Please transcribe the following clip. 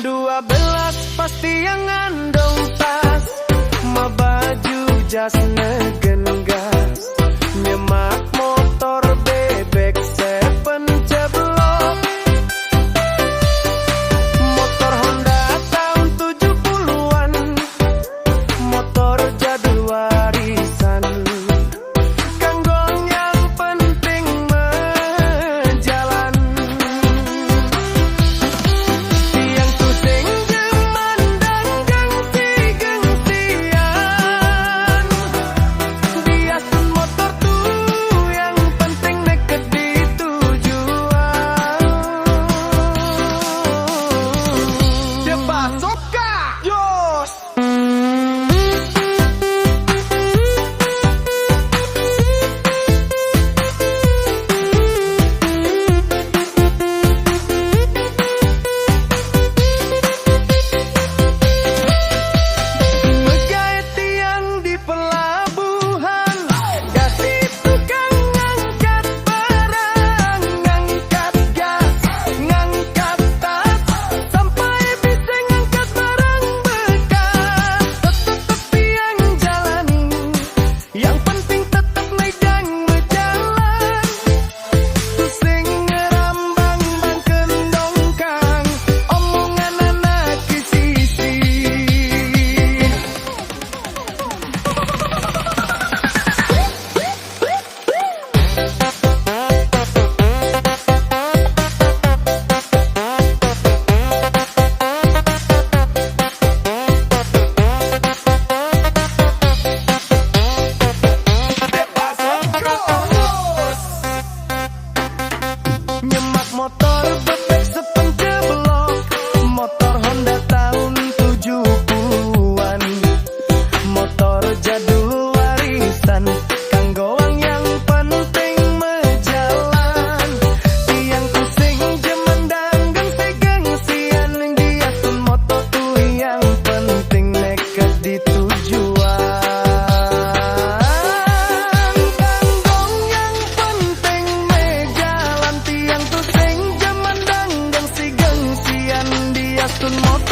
12 pasti yang ngandung tas, ma baju jas negen gas, nyemak motor bebek seven ceblok, motor Honda tahun 70-an, motor jadul warisan. Kanggong yang penting menjalan, tiang tusing jemandang gengsi-gengsian, biasun motor tuh yang penting neket di tujuan. Cepat soka, Yos. Megait tiang di pelabuhan, kasih tukang ngangkat barang, ngangkat gas, ngangkat tas, sampai bisa ngangkat barang bekas. Tetep tiang jalani, yang penting tetep megang berjalan. Tusing ngerambang bangkeun dongkang, omongan anak kisisi. Nyemak motor bebek sepen ceblok, motor Honda tahun 70-an, motor jadul warisan. Kanggoang yang penting mejalan, tiang tusing jemandang gengsi-gengsian, giasun motor tuh yang penting neket di tujuan. Kanggong yang penting mejalan, tiang tusing jemandang gengsi-gengsian, giasun motor